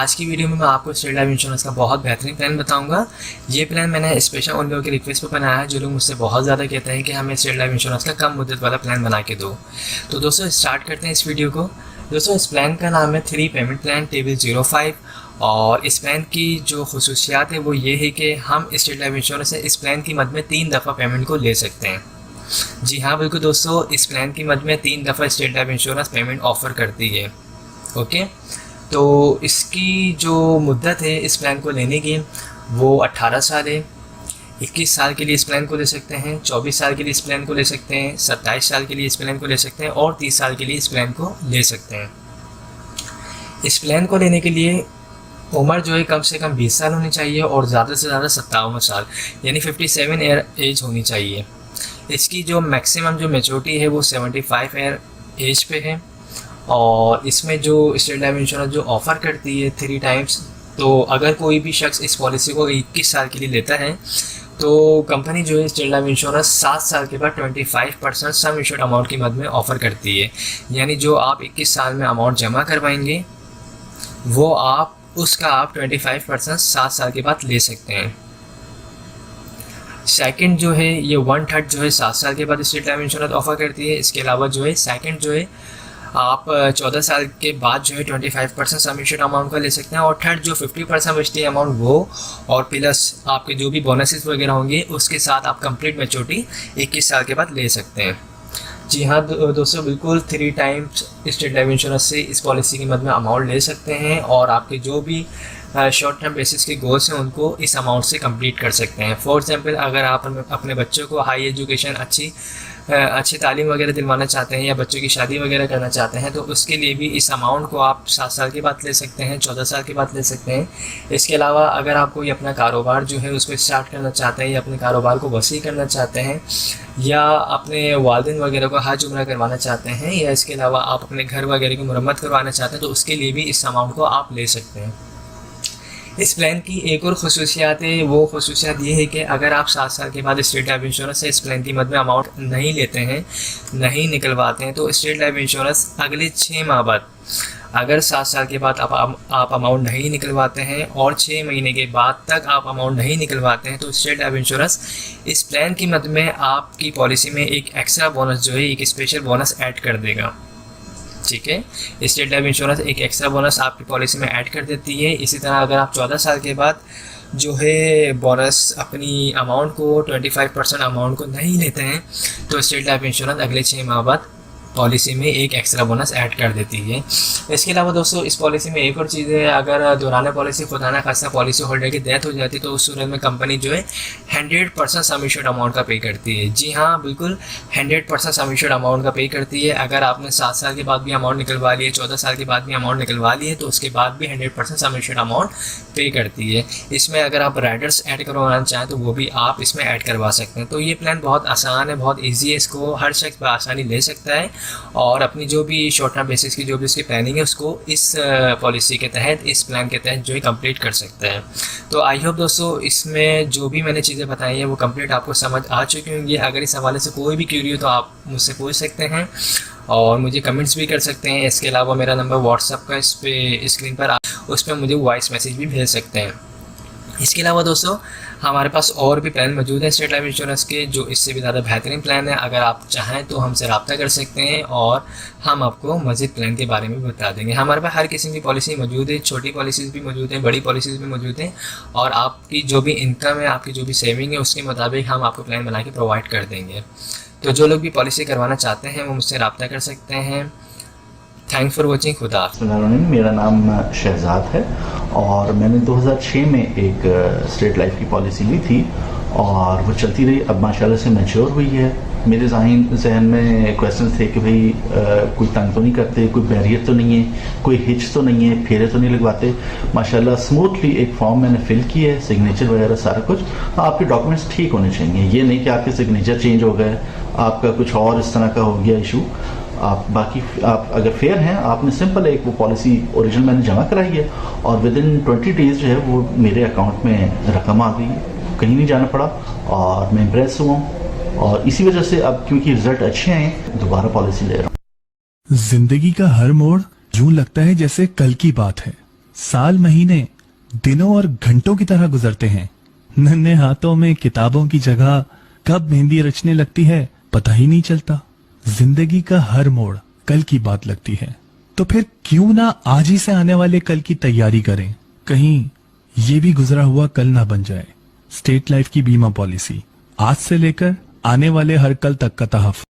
आज की वीडियो में मैं आपको स्टेट लाइफ इंश्योरेंस का बहुत बेहतरीन प्लान बताऊंगा। ये प्लान मैंने स्पेशल उन लोगों की रिक्वेस्ट पर बनाया है जो लोग मुझसे बहुत ज़्यादा कहते हैं कि हमें स्टेट लाइफ इंश्योरेंस का कम मुद्दत वाला प्लान बना के दो। तो दोस्तों स्टार्ट करते हैं इस वीडियो को। दोस्तों इस प्लान का नाम है 3 पेमेंट प्लान टेबल 05 और इस प्लान की जो खसूसियात है वो ये है कि हम स्टेट लाइफ इंश्योरेंस से इस प्लान की मद में 3 दफ़ा पेमेंट को ले सकते हैं। जी हाँ बिल्कुल दोस्तों, इस प्लान की मद में 3 दफ़ा state life insurance payment offer करती है। ओके, तो इसकी जो मुद्दत है इस प्लान को लेने की वो 18 साल है। 21 साल के लिए इस प्लान को ले सकते हैं, 24 साल के लिए इस प्लान को ले सकते हैं, 27 साल के लिए इस प्लान को ले सकते हैं और 30 साल के लिए इस प्लान को ले सकते हैं। इस प्लान को लेने के लिए उम्र जो है कम से कम 20 साल होनी चाहिए और ज़्यादा से ज़्यादा 57 साल यानी 57 ईयर एज होनी चाहिए। इसकी जो मैक्सिमम जो मेच्योरिटी है वो 75 ईयर एज पे है और इसमें जो स्टेट लाइफ इंश्योरेंस जो ऑफ़र करती है 3 टाइम्स, तो अगर कोई भी शख्स इस पॉलिसी को 21 साल के लिए लेता है तो कंपनी जो है स्टेट लाइफ इंश्योरेंस 7 साल के बाद 25% सम इंश्योर्ड अमाउंट की मद में ऑफ़र करती है। यानी जो आप 21 साल में अमाउंट जमा करवाएंगे वो आप 25% 7 साल के बाद ले सकते हैं। सेकंड जो है ये 1/3 जो है 7 साल के बाद स्टेट लाइफ इंश्योरेंस ऑफ़र करती है। इसके अलावा जो है सेकंड जो है आप 14 साल के बाद जो है 25% सम इंश्योर्ड अमाउंट का ले सकते हैं और थर्ड जो 50% बचती है अमाउंट वो और प्लस आपके जो भी बोनसेस वगैरह होंगे उसके साथ आप कंप्लीट मैच्योरिटी 21 साल के बाद ले सकते हैं। जी हाँ दोस्तों, बिल्कुल 3 टाइम्स स्टेट लाइफ इंश्योरेंस से इस पॉलिसी की मद में अमाउंट ले सकते हैं और आपके जो भी शॉर्ट टर्म बेसिस के गोल्स हैं उनको इस अमाउंट से कंप्लीट कर सकते हैं। फॉर एग्जांपल अगर आप अपने बच्चों को हाई एजुकेशन अच्छी तालीम वगैरह दिलवाना चाहते हैं या बच्चों की शादी वगैरह करना चाहते हैं तो उसके लिए भी इस अमाउंट को आप 7 साल के बाद ले सकते हैं, 14 साल के बाद ले सकते हैं। इसके अलावा अगर आप कोई अपना कारोबार जो है उसको स्टार्ट करना चाहते हैं या अपने कारोबार को वसी करना चाहते हैं या अपने वालिदैन वगैरह को हज उम्रा करवाना चाहते हैं या इसके अलावा आप अपने घर वगैरह की मुरम्मत करवाना चाहते हैं तो उसके लिए भी इस अमाउंट को आप ले सकते हैं। इस प्लान की एक और खसूसियात है, वो खसूसियात ये है कि अगर आप 7 साल के बाद स्टेट लाइफ इंश्योरेंस से इस प्लान की मद में अमाउंट नहीं लेते हैं, नहीं निकलवाते हैं तो स्टेट लाइफ इंश्योरेंस अगले 6 माह बाद अगर 7 साल के बाद आप अमाउंट नहीं निकलवाते हैं और 6 महीने के बाद तक आप अमाउंट नहीं निकलवाते हैं तो स्टेट लाइफ इंश्योरेंस इस प्लान की मद में आपकी पॉलिसी में एक एक्स्ट्रा बोनस जो है एक स्पेशल बोनस ऐड कर देगा। ठीक है, स्टेट लाइफ इंश्योरेंस एक एक्स्ट्रा बोनस आपकी पॉलिसी में ऐड कर देती है। इसी तरह अगर आप 14 साल के बाद जो है बोनस अपनी अमाउंट को 25% अमाउंट को नहीं लेते हैं तो स्टेट लाइफ इंश्योरेंस अगले 6 माह बाद पॉलिसी में एक एक्स्ट्रा बोनस ऐड कर देती है। इसके अलावा दोस्तों इस पॉलिसी में एक और चीज़ है, अगर दौरान पॉलिसी खुदा ना खास्ता पॉलिसी होल्डर की डेथ हो जाती है तो उस सूरत में कंपनी जो है 100% सम इंश्योर्ड अमाउंट का पे करती है। जी हाँ बिल्कुल 100% सम इंश्योर्ड अमाउंट का पे करती है। अगर आपने 7 साल के बाद भी अमाउंट निकलवा लिए, 14 साल के बाद भी अमाउंट निकलवा लिए तो उसके बाद भी 100% सम इंश्योर्ड अमाउंट पे करती है। इसमें अगर आप राइडर्स ऐड करवाना चाहें तो वो भी आप इसमें ऐड करवा सकते हैं। तो ये प्लान बहुत आसान है, बहुत ईजी है, इसको हर शख्स बआसानी ले सकता है और अपनी जो भी शॉर्ट टर्म बेसिस की जो भी उसकी प्लानिंग है उसको इस पॉलिसी के तहत, इस प्लान के तहत जो है कंप्लीट कर सकते हैं। तो आई होप दोस्तों इसमें जो भी मैंने चीज़ें बताई हैं वो कंप्लीट आपको समझ आ चुकी होंगी। अगर इस हवाले से कोई भी क्यूरी हो तो आप मुझसे पूछ सकते हैं और मुझे कमेंट्स भी कर सकते हैं। इसके अलावा मेरा नंबर व्हाट्सअप का इस पे स्क्रीन पर उस पर मुझे वॉइस मैसेज भी भेज सकते हैं। इसके अलावा दोस्तों हमारे पास और भी प्लान मौजूद हैं स्टेट लाइफ इंश्योरेंस के जो इससे भी ज़्यादा बेहतरीन प्लान है। अगर आप चाहें तो हमसे रब्ता कर सकते हैं और हम आपको मज़ीद प्लान के बारे में बता देंगे। हमारे पास हर किस्म की पॉलिसी मौजूद है, छोटी पॉलिसीज़ भी मौजूद हैं, बड़ी पॉलिसीज़ भी मौजूद हैं और आपकी जो भी इनकम है, आपकी जो भी सेविंग है उसके मुताबिक हम आपको प्लान बना के प्रोवाइड कर देंगे। तो जो लोग भी पॉलिसी करवाना चाहते हैं वो मुझसे रब्ता कर सकते हैं। Thanks for watching. खुदा मेरा नाम शहजाद है और मैंने 2006 में एक स्टेट लाइफ की पॉलिसी ली थी और वो चलती रही। अब माशाल्लाह से मैच्योर हुई है। मेरे जहन में क्वेश्चन थे कि भाई कोई तंग तो नहीं करते, कोई बैरियर तो नहीं है, कोई हिच तो नहीं है, फेरे तो नहीं लगवाते। माशाल्लाह स्मूथली एक फॉर्म मैंने फिल किया है, सिग्नेचर वगैरह सारा कुछ। आपके डॉक्यूमेंट्स ठीक होने चाहिए, ये नहीं कि आपके सिग्नेचर चेंज हो गए, आपका कुछ और इस तरह का हो गया इशू। आप अगर फेयर हैं, आपने सिंपल एक वो पॉलिसी ओरिजिनल मैंने जमा कराई है और विद इन 20 डेज़ जो है वो मेरे अकाउंट में रकम आ गई, कहीं नहीं जाना पड़ा और मैं इम्प्रेस हुआ हूँ और इसी वजह से अब क्योंकि रिजल्ट अच्छे हैं दोबारा पॉलिसी ले रहा हूँ। जिंदगी का हर मोड़ यूं लगता है जैसे कल की बात है। साल महीने दिनों और घंटों की तरह गुजरते हैं। नन्हे हाथों में किताबों की जगह कब मेहंदी रचने लगती है पता ही नहीं चलता। जिंदगी का हर मोड़ कल की बात लगती है। तो फिर क्यों ना आज ही से आने वाले कल की तैयारी करें, कहीं ये भी गुजरा हुआ कल ना बन जाए। स्टेट लाइफ की बीमा पॉलिसी, आज से लेकर आने वाले हर कल तक का तहफ़्फ़ुज़।